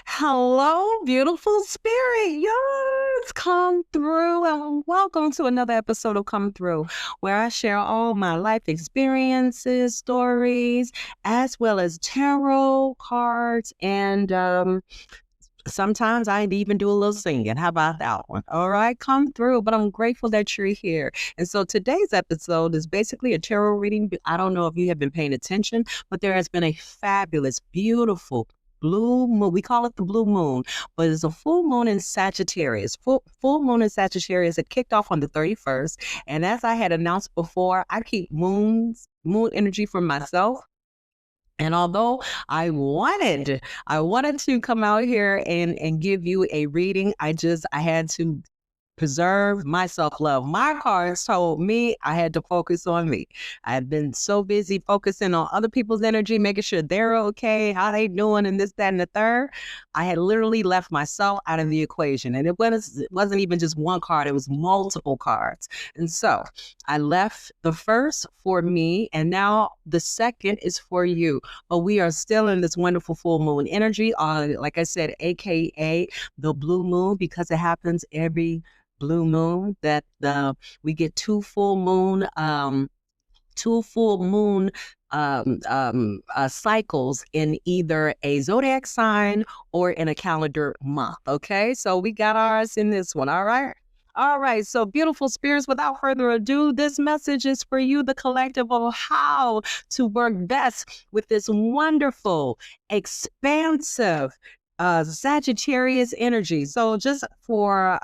Hello, beautiful spirit. Yes, come through and welcome to another episode of Come Through, where I share all my life experiences, stories, as well as tarot cards, and sometimes I even do a little singing. How about that one? All right, come through. But I'm grateful that you're here. And so today's episode is basically a tarot reading. I don't know if you have been paying attention, but there has been a fabulous, beautiful blue moon. We call it the blue moon, but it's a full moon in Sagittarius. Full moon in Sagittarius. It kicked off on the 31st. And as I had announced before, I keep moon energy for myself. And although I wanted to come out here and give you a reading, I had to preserve my self-love. My cards told me I had to focus on me. I had been so busy focusing on other people's energy, making sure they're okay, how they doing, and this, that, and the third. I had literally left myself out of the equation. And it wasn't even just one card, it was multiple cards. And so I left the first for me, and now the second is for you. But we are still in this wonderful full moon energy, like I said, aka the blue moon, because it happens every blue moon that we get two full moon cycles in either a zodiac sign or in a calendar month. Okay, so we got ours in this one. All right, so beautiful spirits, without further ado, this message is for you, the collective, of how to work best with this wonderful, expansive Sagittarius energy. So just for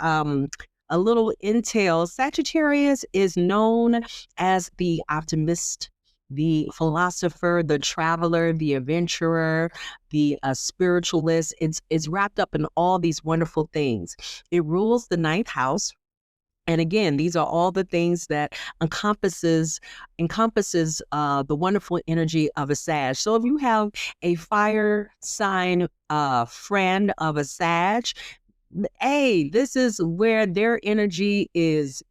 a little intel, Sagittarius is known as the optimist, the philosopher, the traveler, the adventurer, the spiritualist. It's wrapped up in all these wonderful things. It rules the ninth house. And again, these are all the things that encompasses the wonderful energy of a Sag. So if you have a fire sign friend of a Sag, hey, this is where their energy is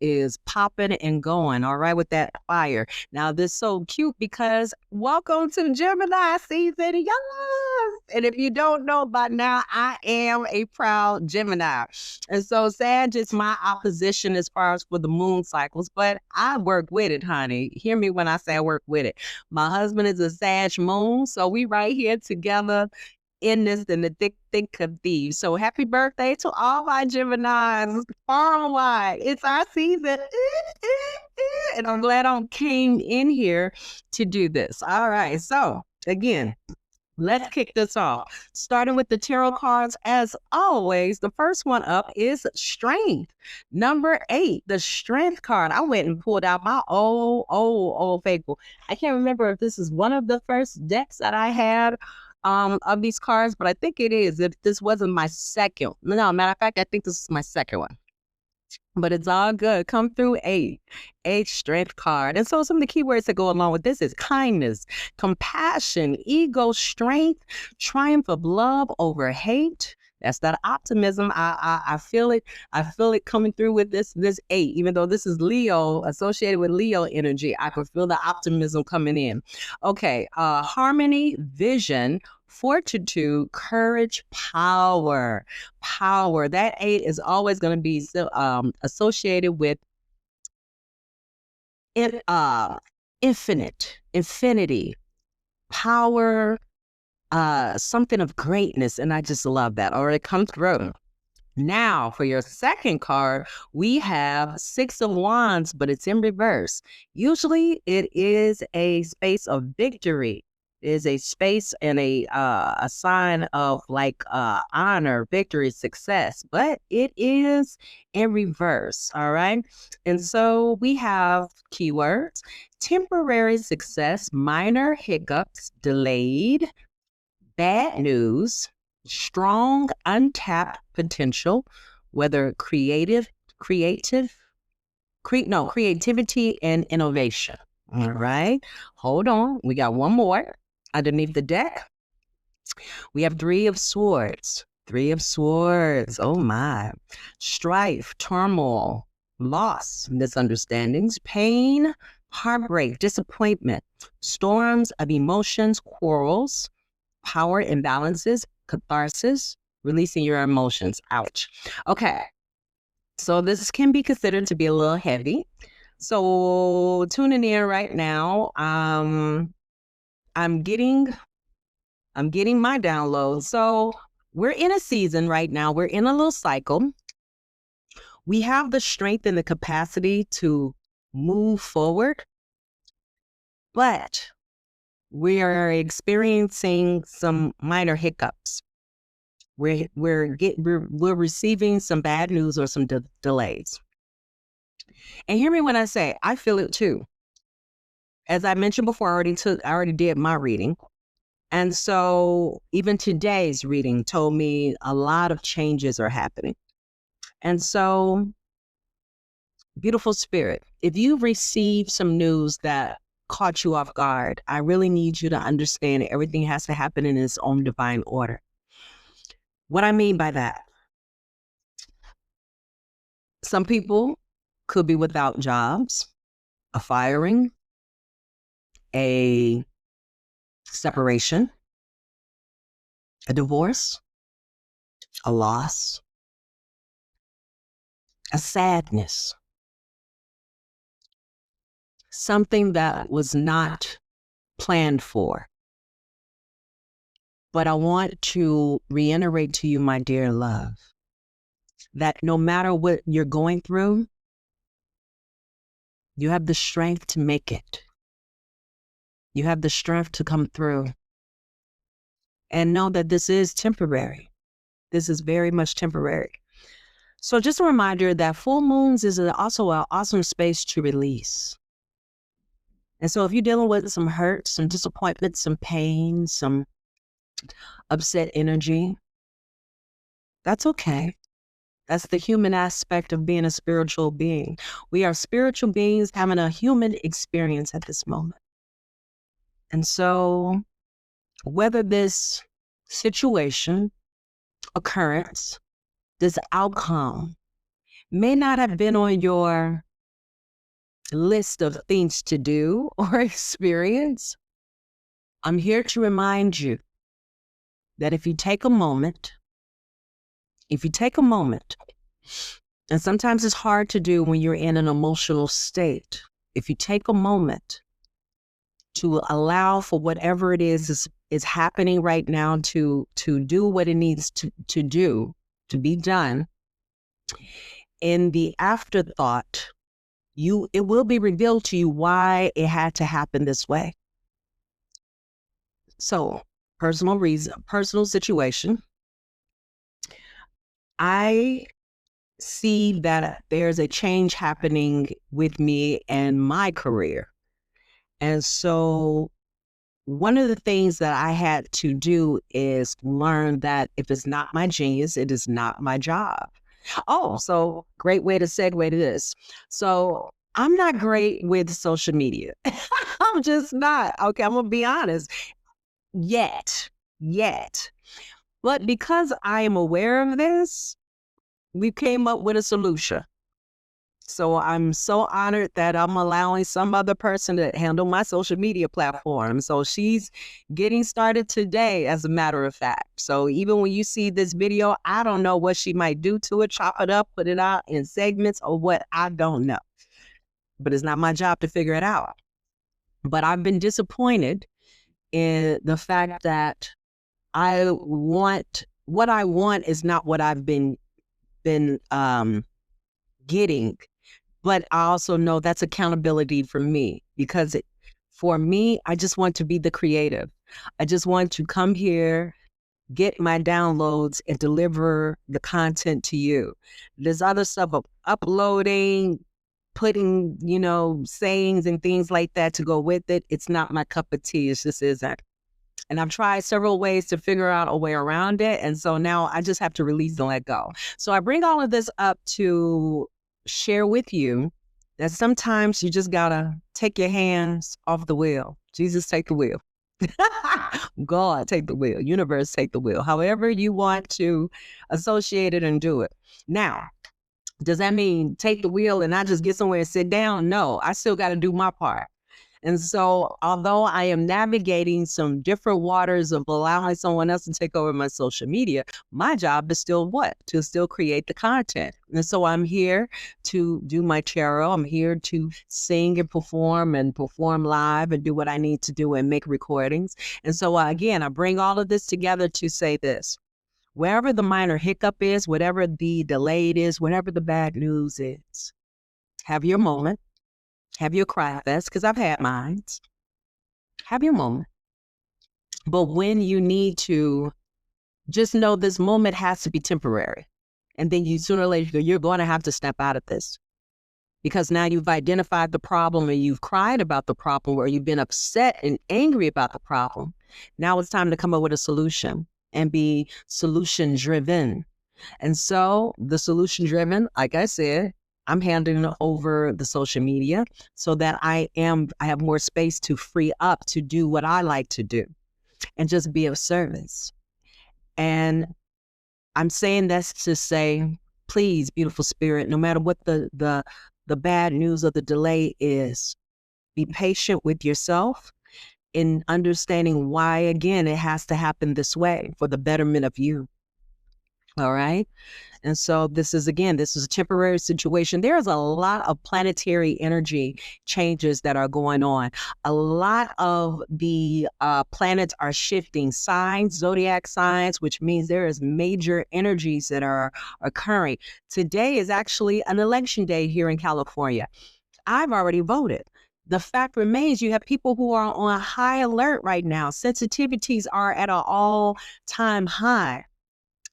popping and going, all right, with that fire. Now, this is so cute because welcome to Gemini season, yes! And if you don't know by now, I am a proud Gemini. And so Sag is my opposition as far as for the moon cycles, but I work with it, honey. Hear me when I say I work with it. My husband is a Sag moon, so we right here together in the thick of these. So happy birthday to all my Geminis far and wide. It's our season. And I'm glad I came in here to do this. All right. So again, let's kick this off. Starting with the tarot cards, as always, the first one up is Strength. Number 8, the Strength card. I went and pulled out my old faithful. I can't remember if this is one of the first decks that I had of these cards, but I think it is. If this wasn't my second, no, matter of fact, I think this is my second one. But it's all good. Come through 8 Strength card. And so some of the keywords that go along with this is kindness, compassion, ego, strength, triumph of love over hate. That's that optimism. I feel it. I feel it coming through with this 8. Even though this is Leo, associated with Leo energy, I can feel the optimism coming in. Okay, harmony, vision, fortitude, courage, power. That 8 is always going to be associated with infinity, power, something of greatness, and I just love that. All right, come through. Now, for your second card, we have 6 of Wands, but it's in reverse. Usually, it is a space of victory. It is a space and a sign of like honor, victory, success, but it is in reverse. All right, and so we have keywords: temporary success, minor hiccups, delayed, bad news, strong untapped potential, whether creativity and innovation. All right, hold on. We got one more underneath the deck. We have 3 of Swords. 3 of Swords. Oh my. Strife, turmoil, loss, misunderstandings, pain, heartbreak, disappointment, storms of emotions, quarrels, power imbalances, catharsis, releasing your emotions. Ouch. Okay. So this can be considered to be a little heavy. So tuning in right now, I'm getting my download. So we're in a season right now. We're in a little cycle. We have the strength and the capacity to move forward, but we are experiencing some minor hiccups. We're receiving some bad news or some delays. And hear me when I say, I feel it too. As I mentioned before, I already did my reading. And so even today's reading told me a lot of changes are happening. And so, beautiful spirit, if you receive some news that caught you off guard, I really need you to understand everything has to happen in its own divine order. What I mean by that, some people could be without jobs, a firing, a separation, a divorce, a loss, a sadness, something that was not planned for. But I want to reiterate to you, my dear love, that no matter what you're going through, you have the strength to make it. You have the strength to come through. And know that this is temporary. This is very much temporary. So just a reminder that full moons is also an awesome space to release. And so if you're dealing with some hurt, some disappointment, some pain, some upset energy, that's okay. That's the human aspect of being a spiritual being. We are spiritual beings having a human experience at this moment. And so whether this situation, occurrence, this outcome may not have been on your list of things to do or experience, I'm here to remind you that if you take a moment, and sometimes it's hard to do when you're in an emotional state, if you take a moment to allow for whatever it is happening right now to do what it needs to do, to be done, in the afterthought, it will be revealed to you why it had to happen this way. So, personal reason, personal situation. I see that there's a change happening with me and my career. And so one of the things that I had to do is learn that if it's not my genius, it is not my job. Oh, so great way to segue to this. So I'm not great with social media. I'm just not. Okay, I'm going to be honest. Yet. But because I am aware of this, we came up with a solution. So I'm so honored that I'm allowing some other person to handle my social media platform. So she's getting started today, as a matter of fact. So even when you see this video, I don't know what she might do to it, chop it up, put it out in segments or what, I don't know. But it's not my job to figure it out. But I've been disappointed in the fact that what I want is not what I've been getting. But I also know that's accountability for me, because for me, I just want to be the creative. I just want to come here, get my downloads, and deliver the content to you. There's other stuff of uploading, putting, sayings and things like that to go with it. It's not my cup of tea. It just isn't. And I've tried several ways to figure out a way around it. And so now I just have to release and let go. So I bring all of this up to share with you that sometimes you just gotta take your hands off the wheel. Jesus, take the wheel. God, take the wheel. Universe, take the wheel. However you want to associate it and do it. Now, does that mean take the wheel and I just get somewhere and sit down? No, I still got to do my part. And so, although I am navigating some different waters of allowing someone else to take over my social media, my job is still what? To still create the content. And so I'm here to do my tarot. I'm here to sing and perform live and do what I need to do and make recordings. And so again, I bring all of this together to say this. Wherever the minor hiccup is, whatever the delay is, whatever the bad news is, have your moment. Have your cry fest, because I've had mine. Have your moment. But when you need to, just know this moment has to be temporary. And then you sooner or later, you're going to have to step out of this. Because now you've identified the problem and you've cried about the problem or you've been upset and angry about the problem. Now it's time to come up with a solution and be solution driven. And so the solution driven, like I said, I'm handing over the social media so that I have more space to free up to do what I like to do and just be of service. And I'm saying that's to say, please, beautiful spirit, no matter what the bad news or the delay is, be patient with yourself in understanding why, again, it has to happen this way for the betterment of you. All right. And so this is a temporary situation. There's a lot of planetary energy changes that are going on. A lot of the planets are shifting signs, zodiac signs, which means there is major energies that are occurring. Today is actually an election day here in California. I've already voted. The fact remains you have people who are on high alert right now. Sensitivities are at an all-time high.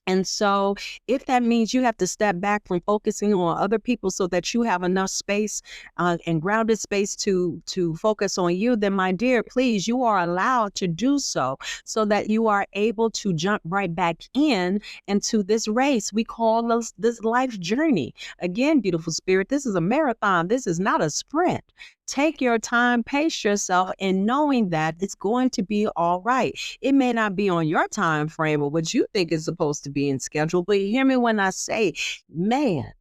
And so if that means you have to step back from focusing on other people so that you have enough space and grounded space to focus on you, then my dear, please, you are allowed to do so that you are able to jump right back into this race we call this life journey. Again, beautiful spirit, this is a marathon. This is not a sprint. Take your time, pace yourself, and knowing that it's going to be all right. It may not be on your time frame or what you think is supposed to be in schedule, but hear me when I say, man,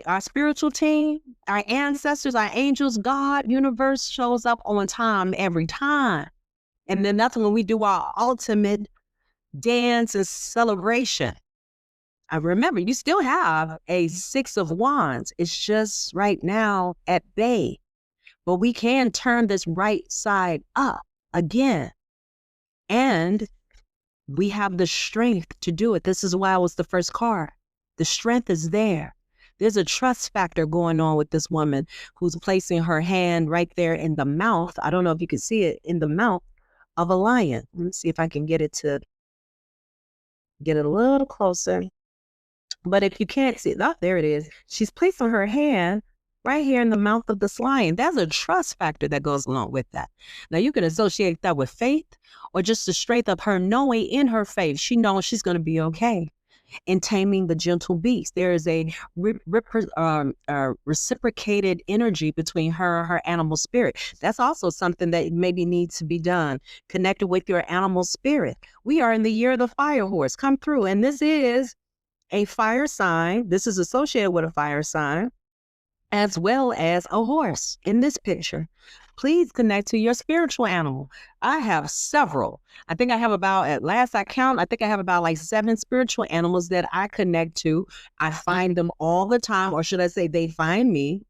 our spiritual team, our ancestors, our angels, God, universe shows up on time every time. And then that's when we do our ultimate dance and celebration. I remember, you still have a 6 of Wands. It's just right now at bay. But we can turn this right side up again. And we have the strength to do it. This is why it was the first card. The strength is there. There's a trust factor going on with this woman who's placing her hand right there in the mouth. I don't know if you can see it, in the mouth of a lion. Let me see if I can get it a little closer. But if you can't see it, oh, there it is. She's placing her hand right here in the mouth of this lion. There's a trust factor that goes along with that. Now, you can associate that with faith or just the strength of her knowing in her faith. She knows she's going to be okay in taming the gentle beast. There is a reciprocated energy between her and her animal spirit. That's also something that maybe needs to be done, connected with your animal spirit. We are in the year of the fire horse. Come through. And this is a fire sign. This is associated with a fire sign, as well as a horse in this picture. Please connect to your spiritual animal. I have several. I think I have about, at last I count, I think I have about like 7 spiritual animals that I connect to. I find them all the time, or should I say they find me,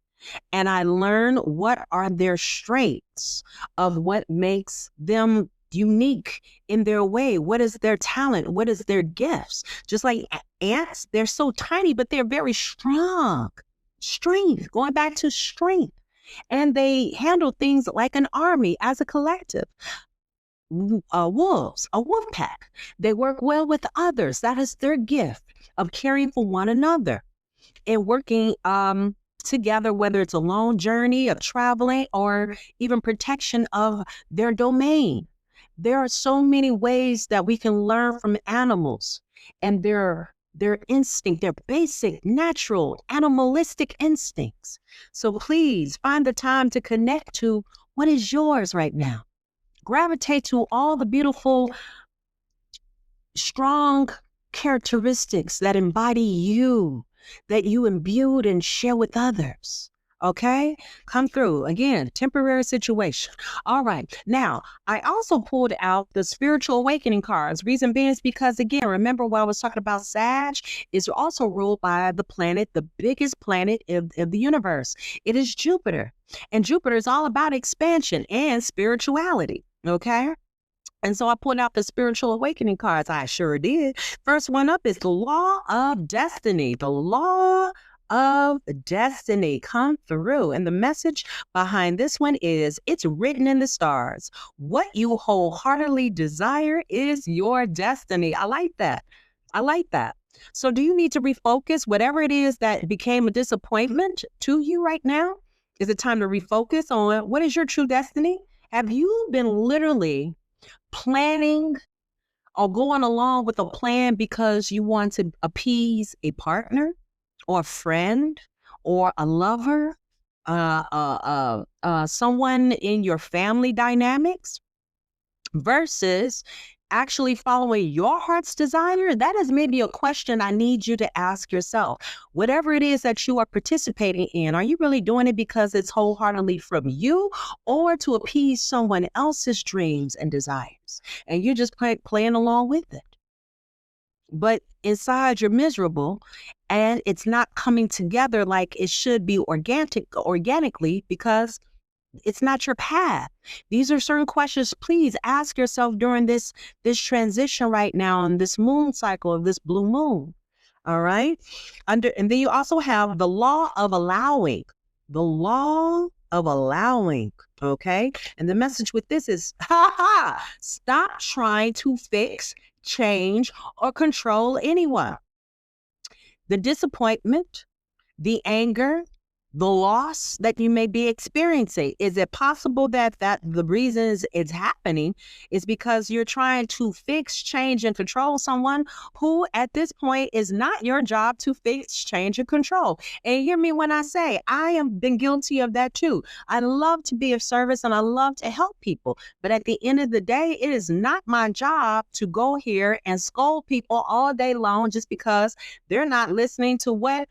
and I learn what are their strengths of what makes them unique in their way. What is their talent? What is their gifts? Just like ants, they're so tiny, but they're very strong. Strength, going back to strength. And they handle things like an army as a collective. Wolves, a wolf pack. They work well with others. That is their gift of caring for one another and working together, whether it's a long journey of traveling or even protection of their domain. There are so many ways that we can learn from animals and their instinct, their basic, natural, animalistic instincts. So please find the time to connect to what is yours right now. Gravitate to all the beautiful, strong characteristics that embody you, that you imbued and share with others. Okay, come through again, temporary situation. All right, now I also pulled out the spiritual awakening cards. Reason being is because, again, remember what I was talking about, Sag is also ruled by the planet, the biggest planet of the universe. It is Jupiter, and Jupiter is all about expansion and spirituality. Okay. And so I pulled out the spiritual awakening cards. I sure did. First one up is the law of destiny. The law of destiny come through. And the message behind this one is it's written in the stars. What you wholeheartedly desire is your destiny. I like that. I like that. So do you need to refocus whatever it is that became a disappointment to you right now? Is it time to refocus on what is your true destiny? Have you been literally planning or going along with a plan because you want to appease a partner or a friend or a lover, someone in your family dynamics, versus actually following your heart's desire? That is maybe a question I need you to ask yourself. Whatever it is that you are participating in, are you really doing it because it's wholeheartedly from you, or to appease someone else's dreams and desires? And you're just playing along with it. But inside you're miserable, and it's not coming together like it should be organically, because it's not your path. These are certain questions. Please ask yourself during this transition right now in this moon cycle of this blue moon. All right. And then you also have the law of allowing. The law of allowing. Okay. And the message with this is, stop trying to fix, change, or control anyone. The disappointment, the anger, the loss that you may be experiencing. Is it possible that the reasons it's happening is because you're trying to fix, change, and control someone who at this point is not your job to fix, change, and control? And hear me when I say I have been guilty of that too. I love to be of service and I love to help people. But at the end of the day, it is not my job to go here and scold people all day long just because they're not listening to what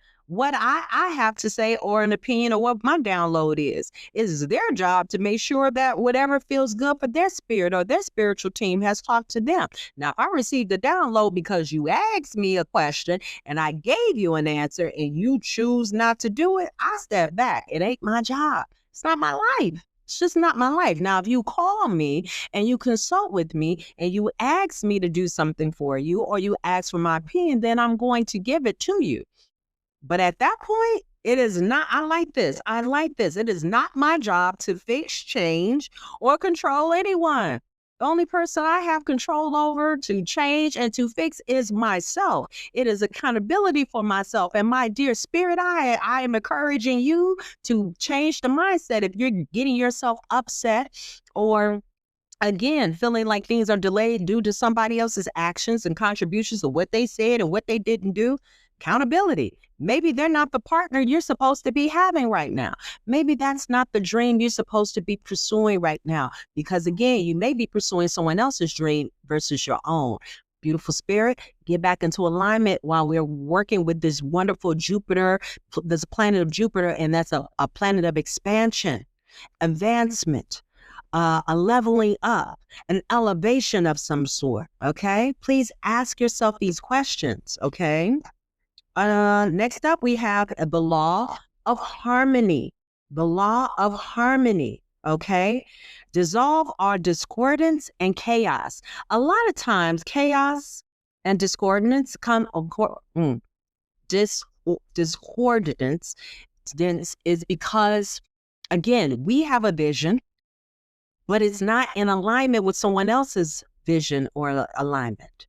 I have to say or an opinion or what my download is. It is their job to make sure that whatever feels good for their spirit or their spiritual team has talked to them. Now, if I received a download because you asked me a question and I gave you an answer and you choose not to do it, I step back. It ain't my job. It's not my life. It's just not my life. Now, if you call me and you consult with me and you ask me to do something for you or you ask for my opinion, then I'm going to give it to you. But at that point, it is not, I like this. It is not my job to fix, change, or control anyone. The only person I have control over to change and to fix is myself. It is accountability for myself. And my dear spirit, I am encouraging you to change the mindset. If you're getting yourself upset or again, feeling like things are delayed due to somebody else's actions and contributions of what they said and what they didn't do, accountability. Maybe they're not the partner you're supposed to be having right now. Maybe that's not the dream you're supposed to be pursuing right now. Because again, you may be pursuing someone else's dream versus your own. Beautiful spirit, get back into alignment while we're working with this wonderful Jupiter, this planet of Jupiter, and that's a planet of expansion, advancement, a leveling up, an elevation of some sort. Okay, please ask yourself these questions. Okay. Next up, we have the law of harmony. The law of harmony. Okay. Dissolve our discordance and chaos. A lot of times, chaos and discordance come, discordance is because, again, we have a vision, but it's not in alignment with someone else's vision or alignment.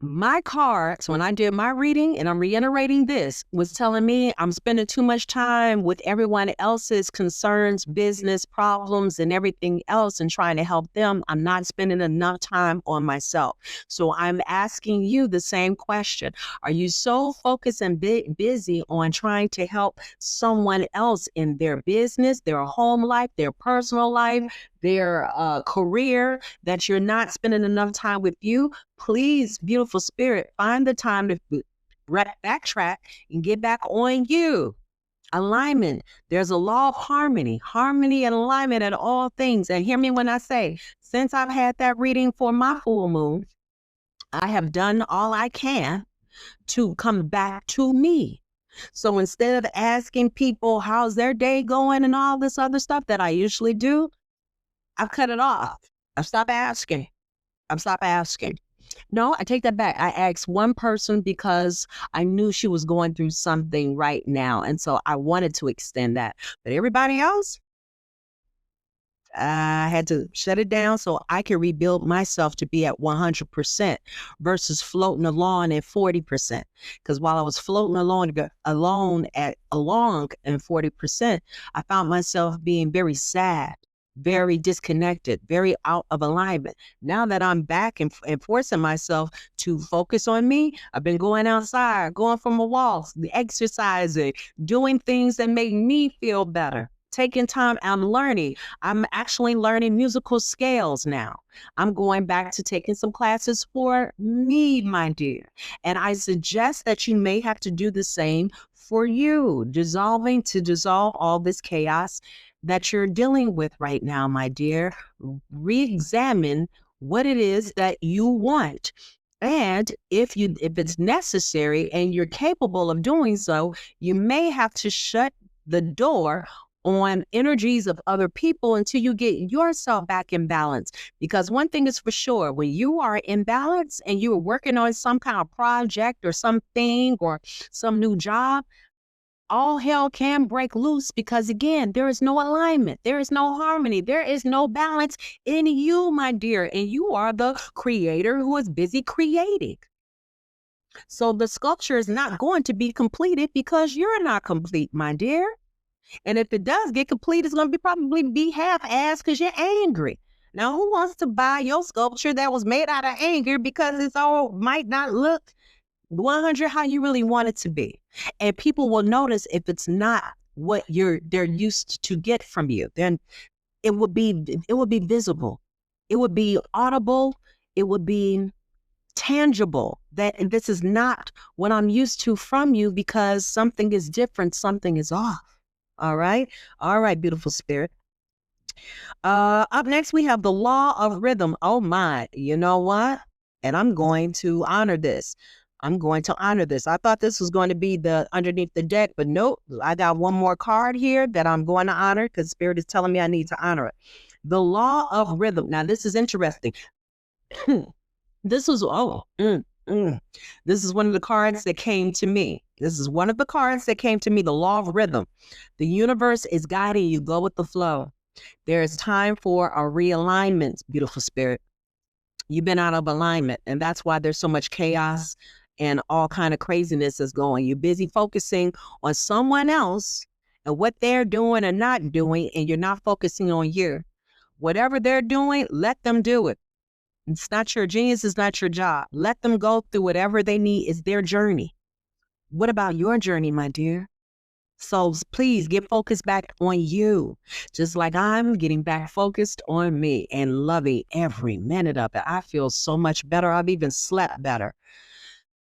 My cards, when I did my reading, and I'm reiterating this, was telling me I'm spending too much time with everyone else's concerns, business problems, and everything else and trying to help them. I'm not spending enough time on myself. So I'm asking you the same question. Are you so focused and busy on trying to help someone else in their business, their home life, their personal life, their career, that you're not spending enough time with you? Please, beautiful spirit, find the time to backtrack and get back on you. Alignment. There's a law of harmony, harmony and alignment in all things. And hear me when I say, since I've had that reading for my full moon, I have done all I can to come back to me. So instead of asking people how's their day going and all this other stuff that I usually do, I've cut it off. I've stopped asking. No, I take that back. I asked one person because I knew she was going through something right now. And so I wanted to extend that. But everybody else, I had to shut it down so I could rebuild myself to be at 100% versus floating along at 40%. Because while I was floating along at 40%, I found myself being very sad, very disconnected, very out of alignment. Now that I'm back and forcing myself to focus on me, I've been going outside, going for my walks, exercising, doing things that make me feel better. Taking time, I'm learning. I'm actually learning musical scales now. I'm going back to taking some classes for me, my dear. And I suggest that you may have to do the same for you, dissolve all this chaos that you're dealing with right now, my dear. Re-examine what it is that you want. And if it's necessary and you're capable of doing so, you may have to shut the door on energies of other people until you get yourself back in balance. Because one thing is for sure, when you are in balance and you are working on some kind of project or something or some new job, all hell can break loose because, again, there is no alignment. There is no harmony. There is no balance in you, my dear. And you are the creator who is busy creating. So the sculpture is not going to be completed because you're not complete, my dear. And if it does get complete, it's going to probably be half-assed because you're angry. Now, who wants to buy your sculpture that was made out of anger because it's all might not look 100 how you really want it to be? And people will notice if it's not what they're used to get from you. Then it would be visible. It would be audible. It would be tangible that this is not what I'm used to from you because something is different. Something is off. All right. All right, beautiful spirit. Up next, we have the law of rhythm. Oh my, you know what? And I'm going to honor this. I thought this was going to be the underneath the deck, but nope. I got one more card here that I'm going to honor because Spirit is telling me I need to honor it. The law of rhythm. Now, this is interesting. This is This is one of the cards that came to me. The law of rhythm. The universe is guiding you. Go with the flow. There is time for a realignment, beautiful spirit. You've been out of alignment, and that's why there's so much chaos and all kind of craziness is going. You're busy focusing on someone else and what they're doing or not doing, and you're not focusing on you. Whatever they're doing, let them do it. It's not your genius, it's not your job. Let them go through whatever they need. It's their journey. What about your journey, my dear? So please get focused back on you, just like I'm getting back focused on me and loving every minute of it. I feel so much better. I've even slept better.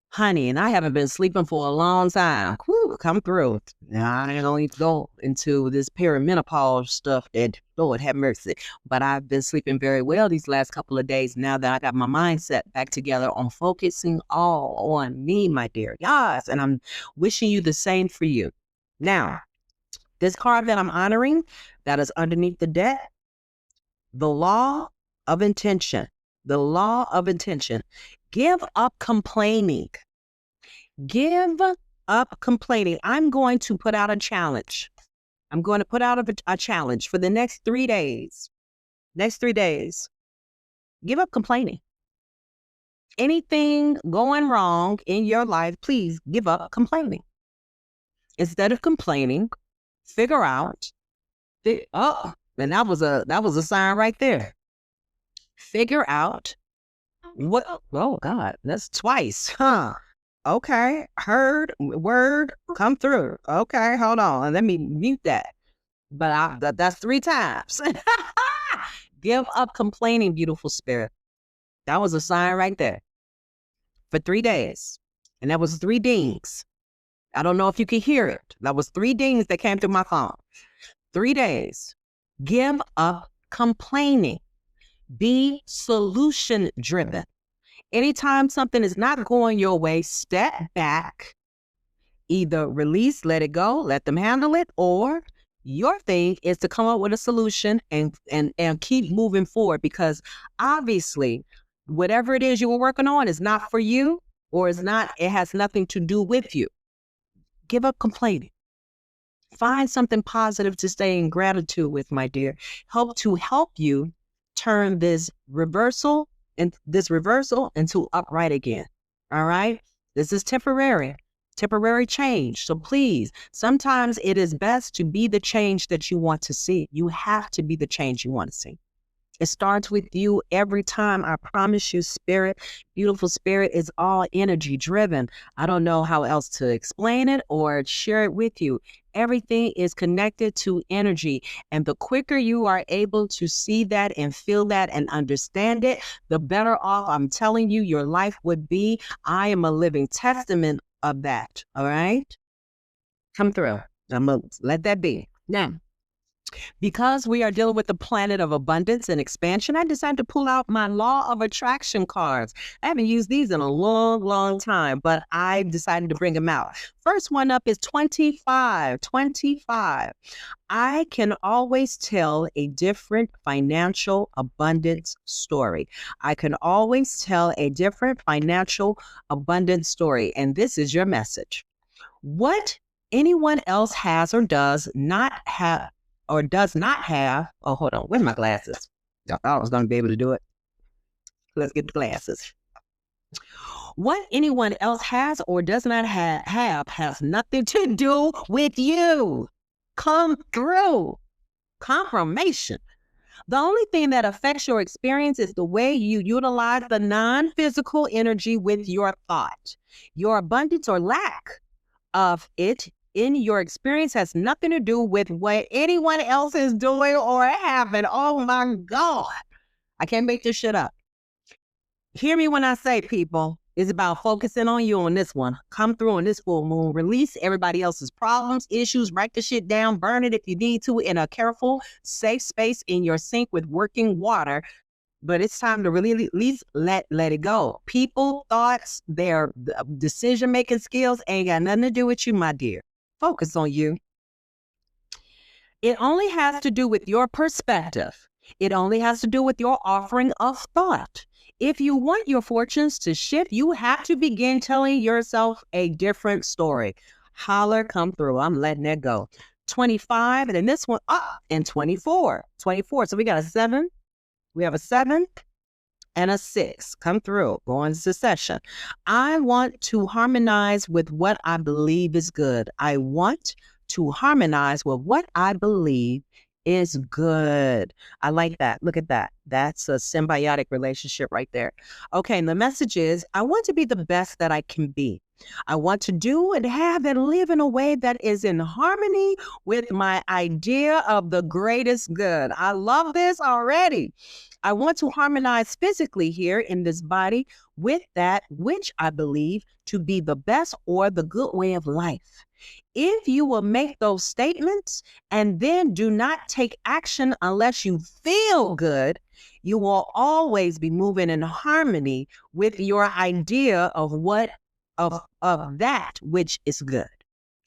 Honey, and I haven't been sleeping for a long time. Whew, come through. Now, I don't need to go into this perimenopause stuff that, Lord have mercy. But I've been sleeping very well these last couple of days now that I got my mindset back together on focusing all on me, my dear. Yes, and I'm wishing you the same for you. Now, this card that I'm honoring, that is underneath the deck, the law of intention. The law of intention. Give up complaining. Give up complaining. I'm going to put out a challenge. I'm going to put out a challenge for the next 3 days. Next 3 days. Give up complaining. Anything going wrong in your life, please give up complaining. Instead of complaining, figure out. And that was a sign right there. Figure out what. Oh God, that's twice, huh? Okay, heard word come through. Okay, hold on, let me mute that. But that's 3 times. Give up complaining, beautiful spirit. That was a sign right there. For 3 days, and that was 3 dings. I don't know if you can hear it. That was 3 dings that came through my phone. 3 days. Give up complaining. Be solution driven. Anytime something is not going your way, step back, either release, let it go, let them handle it, or your thing is to come up with a solution and keep moving forward, because obviously whatever it is you were working on is not for you, or is not, it has nothing to do with you. Give up complaining. Find something positive to stay in gratitude with, my dear. Help you turn this reversal into upright again. All right? This is temporary change. So please, sometimes it is best to be the change that you want to see. You have to be the change you want to see. It starts with you every time. I promise you, spirit, beautiful spirit, is all energy driven. I don't know how else to explain it or share it with you. Everything is connected to energy. And the quicker you are able to see that and feel that and understand it, the better off, I'm telling you, your life would be. I am a living testament of that. All right? Come through. I'm going to let that be. Now, because we are dealing with the planet of abundance and expansion, I decided to pull out my law of attraction cards. I haven't used these in a long, long time, but I decided to bring them out. First one up is 25. 25. I can always tell a different financial abundance story. I can always tell a different financial abundance story. And this is your message. What anyone else has or does not have, oh, hold on, where's my glasses? I thought I was going to be able to do it. Let's get the glasses. What anyone else has or does not have has nothing to do with you. Come through. Confirmation. The only thing that affects your experience is the way you utilize the non-physical energy with your thought. Your abundance or lack of it in your experience has nothing to do with what anyone else is doing or having. Oh my God. I can't make this shit up. Hear me when I say, people, it's about focusing on you on this one. Come through on this full moon. Release everybody else's problems, issues, write the shit down, burn it if you need to in a careful, safe space in your sink with working water. But it's time to really at least let it go. People, thoughts, their decision-making skills ain't got nothing to do with you, my dear. Focus on you. It only has to do with your perspective. It only has to do with your offering of thought. If you want your fortunes to shift, you have to begin telling yourself a different story. Holler, come through. I'm letting that go. 25, and then this one, and 24. 24. So we got a 7. We have a 7 and a 6. Come through. Go in succession. I want to harmonize with what I believe is good. I want to harmonize with what I believe is good. I like that. Look at that. That's a symbiotic relationship right there. Okay, and the message is, I want to be the best that I can be. I want to do and have and live in a way that is in harmony with my idea of the greatest good. I love this already. I want to harmonize physically here in this body with that which I believe to be the best or the good way of life. If you will make those statements and then do not take action unless you feel good, you will always be moving in harmony with your idea of what of that which is good.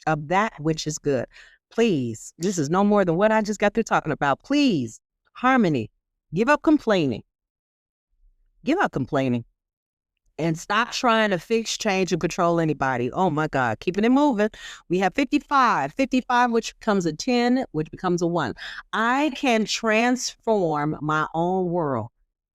Of that which is good. Please, this is no more than what I just got through talking about. Please, harmony. Give up complaining. Give up complaining. And stop trying to fix, change, and control anybody. Oh my God, keeping it moving. We have 55, which becomes a 10, which becomes a 1. I can transform my own world.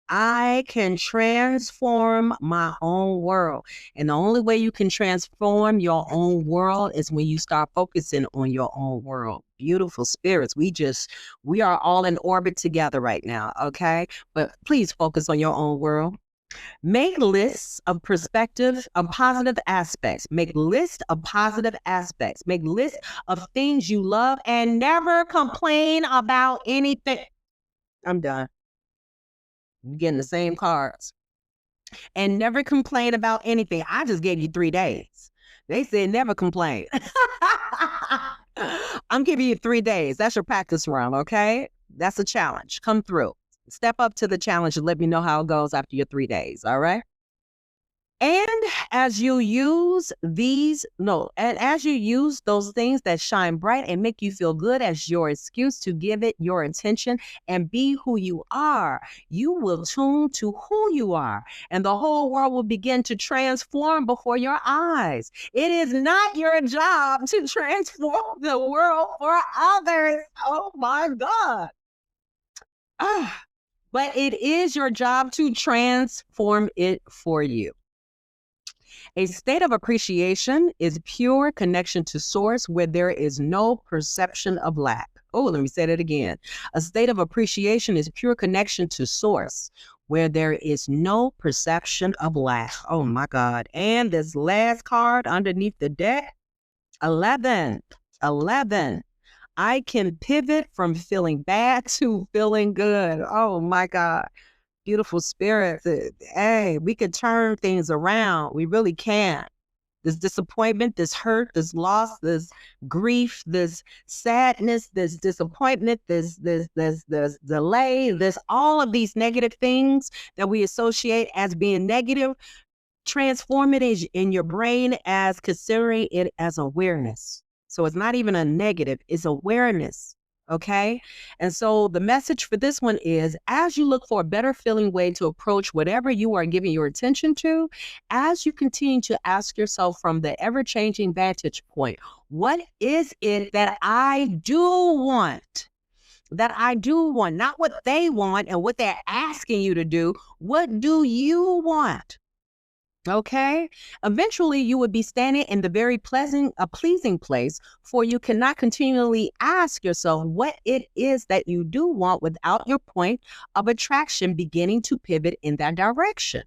I can transform my own world. And the only way you can transform your own world is when you start focusing on your own world. Beautiful spirits. We are all in orbit together right now, okay? But please focus on your own world. Make lists of perspective of positive aspects. Make lists of positive aspects. Make lists of things you love and never complain about anything. I'm done. You're getting the same cards. And never complain about anything. I just gave you 3 days. They said never complain. I'm giving you 3 days. That's your practice run, okay? That's a challenge. Come through. Step up to the challenge and let me know how it goes after your 3 days, all right? And as you use as you use those things that shine bright and make you feel good as your excuse to give it your attention and be who you are, you will tune to who you are, and the whole world will begin to transform before your eyes. It is not your job to transform the world for others. Oh my God. But it is your job to transform it for you. A state of appreciation is pure connection to source where there is no perception of lack. Oh, let me say that again. A state of appreciation is pure connection to source where there is no perception of lack. Oh my God. And this last card underneath the deck, 11. I can pivot from feeling bad to feeling good. Oh my God. Beautiful spirit. Hey, we can turn things around. We really can. This disappointment, this hurt, this loss, this grief, this sadness, this disappointment, this delay, this all of these negative things that we associate as being negative, transform it in your brain as considering it as awareness. So it's not even a negative, it's awareness. Okay. And so the message for this one is, as you look for a better feeling way to approach whatever you are giving your attention to, as you continue to ask yourself from the ever-changing vantage point, what is it that I do want? That I do want, not what they want and what they're asking you to do. What do you want? Okay. Eventually, you would be standing in the very pleasing, pleasing place, for you cannot continually ask yourself what it is that you do want without your point of attraction beginning to pivot in that direction.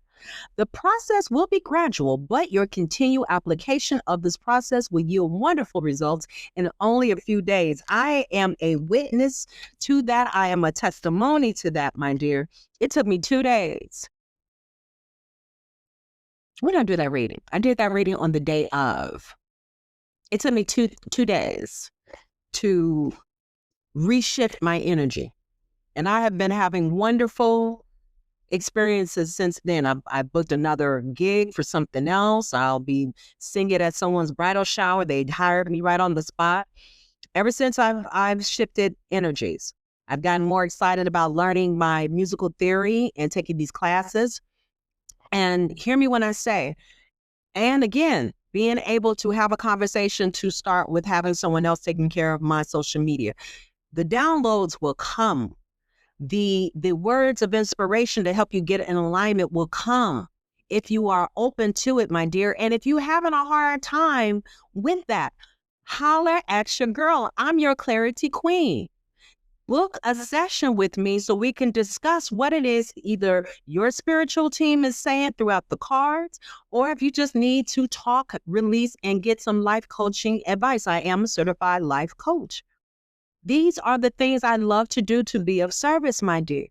The process will be gradual, but your continued application of this process will yield wonderful results in only a few days. I am a witness to that. I am a testimony to that, my dear. It took me 2 days. When did I do that reading? I did that reading on the day of. It took me two days to reshift my energy. And I have been having wonderful experiences since then. I booked another gig for something else. I'll be singing at someone's bridal shower. They hired me right on the spot. Ever since I've shifted energies. I've gotten more excited about learning my musical theory and taking these classes. And hear me when I say, and again, being able to have a conversation to start with having someone else taking care of my social media. The downloads will come. The words of inspiration to help you get in alignment will come if you are open to it, my dear. And if you're having a hard time with that, holler at your girl. I'm your clarity queen. Book a session with me so we can discuss what it is either your spiritual team is saying throughout the cards, or if you just need to talk, release, and get some life coaching advice. I am a certified life coach. These are the things I love to do to be of service, my dear.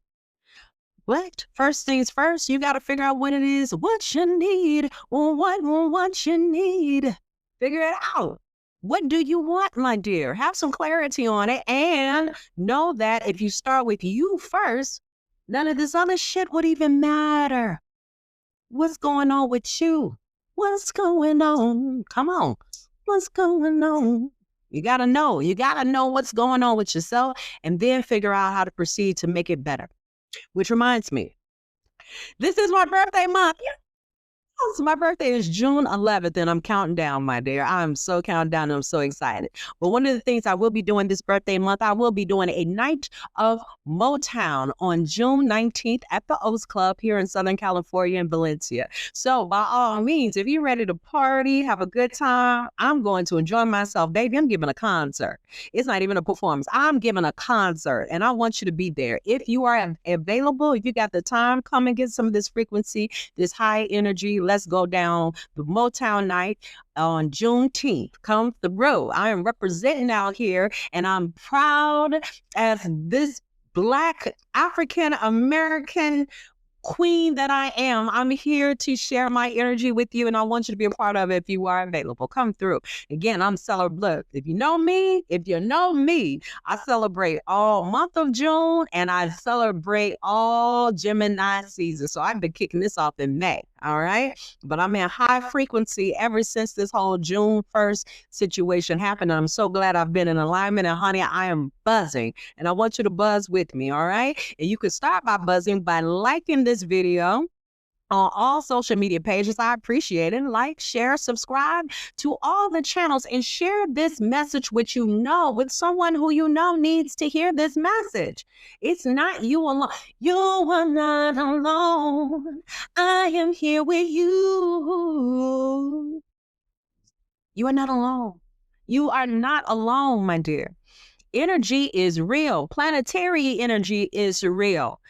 But first things first, you got to figure out what it is, what you need, what you need. Figure it out. What do you want, my dear? Have some clarity on it, and know that if you start with you first, none of this other shit would even matter. What's going on with you? What's going on? Come on. What's going on? You got to know. You got to know what's going on with yourself, and then figure out how to proceed to make it better. Which reminds me, this is my birthday month. So my birthday is June 11th, and I'm counting down, my dear. I'm so counting down, and I'm so excited. But one of the things I will be doing this birthday month, I will be doing a night of Motown on June 19th at the O's Club here in Southern California in Valencia. So by all means, if you're ready to party, have a good time, I'm going to enjoy myself. Baby, I'm giving a concert. It's not even a performance. I'm giving a concert, and I want you to be there. If you are available, if you got the time, come and get some of this frequency, this high energy. Let's go down the Motown night on Juneteenth. Come through. I am representing out here, and I'm proud as this Black African American queen that I am. I'm here to share my energy with you, and I want you to be a part of it if you are available. Come through. Again, I'm celebrating. If you know me, I celebrate all month of June, and I celebrate all Gemini season. So I've been kicking this off in May. All right. But I'm in high frequency ever since this whole June 1st situation happened. And I'm so glad I've been in alignment. And honey, I am buzzing. And I want you to buzz with me. All right. And you can start by buzzing by liking this video on all social media pages. I appreciate it. Like, share, subscribe to all the channels, and share this message with someone who you know needs to hear this message. It's not you alone. You are not alone. I am here with you. You are not alone. You are not alone, my dear. Energy is real. Planetary energy is real.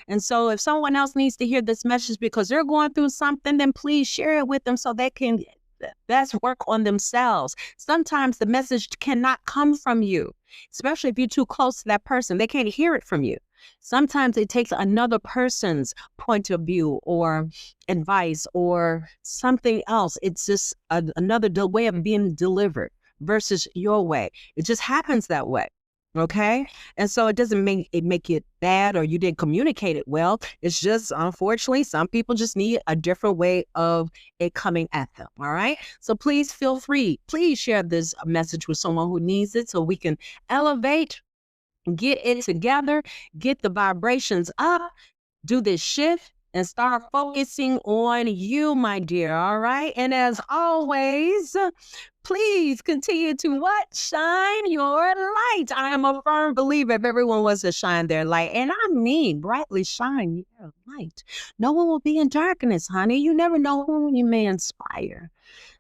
And so if someone else needs to hear this message because they're going through something, then please share it with them so they can best work on themselves. Sometimes the message cannot come from you, especially if you're too close to that person. They can't hear it from you. Sometimes it takes another person's point of view or advice or something else. It's just another way of being delivered versus your way. It just happens that way. Okay. And so it doesn't make it bad or you didn't communicate it well. It's just, unfortunately, some people just need a different way of it coming at them. All right. So please feel free. Please share this message with someone who needs it so we can elevate, get it together, get the vibrations up, do this shift, and start focusing on you, my dear. All right. And as always, please continue to what? Shine your light. I am a firm believer if everyone was to shine their light, and I mean brightly shine your light, no one will be in darkness, honey. You never know whom you may inspire.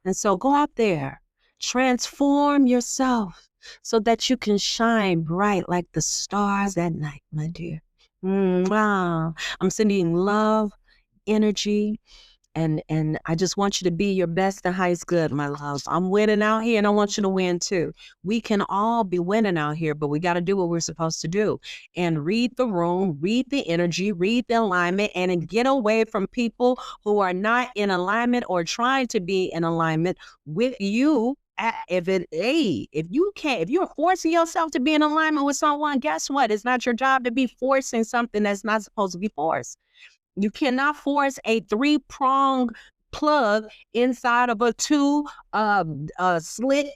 And so go out there, transform yourself so that you can shine bright like the stars at night, my dear. Wow. I'm sending love, energy, and I just want you to be your best and highest good, my loves. I'm winning out here, and I want you to win too. We can all be winning out here, but we got to do what we're supposed to do and read the room, read the energy, read the alignment, and get away from people who are not in alignment or trying to be in alignment with you. If you're forcing yourself to be in alignment with someone, guess what? It's not your job to be forcing something that's not supposed to be forced. You cannot force a 3-prong plug inside of a 2 slit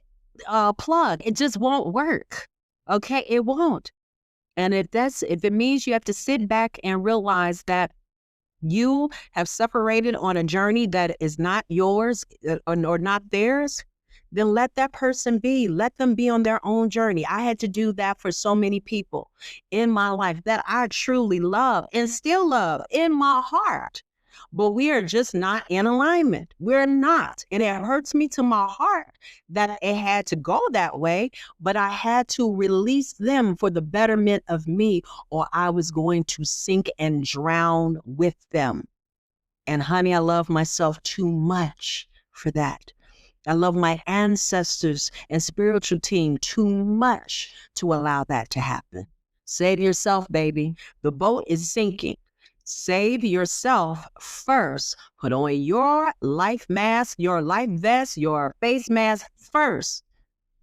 plug. It just won't work. Okay, it won't. And if it means you have to sit back and realize that you have separated on a journey that is not yours or not theirs, then let that person be. Let them be on their own journey. I had to do that for so many people in my life that I truly love and still love in my heart. But we are just not in alignment. We're not. And it hurts me to my heart that it had to go that way, but I had to release them for the betterment of me, or I was going to sink and drown with them. And honey, I love myself too much for that. I love my ancestors and spiritual team too much to allow that to happen. Say to yourself, baby, the boat is sinking. Save yourself first. Put on your life mask, your life vest, your face mask first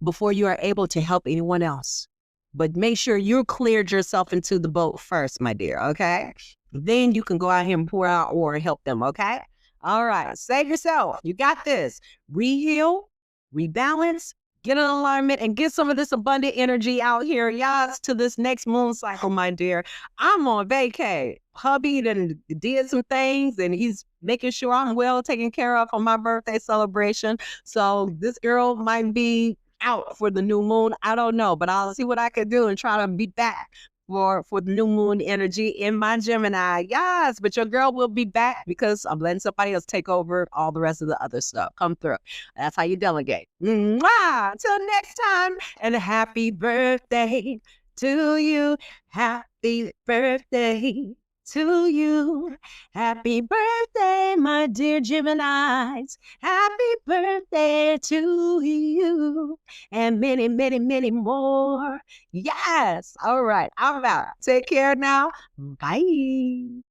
before you are able to help anyone else. But make sure you cleared yourself into the boat first, my dear, okay? Then you can go out here and pour out or help them, okay? All right, save yourself. You got this. Re-heal, rebalance, get in alignment, and get some of this abundant energy out here, y'all, to this next moon cycle, my dear. I'm on vacay. Hubby done did some things, and he's making sure I'm well taken care of on my birthday celebration. So this girl might be out for the new moon. I don't know, but I'll see what I can do and try to be back for the new moon energy in my Gemini. Yes, but your girl will be back because I'm letting somebody else take over all the rest of the other stuff. Come through. That's how you delegate. Mwah! Till next time, and happy birthday to you. Happy birthday to you. Happy birthday, my dear Geminis. Happy birthday to you. And many, many, many more. Yes. All right. I'm out. Take care now. Bye.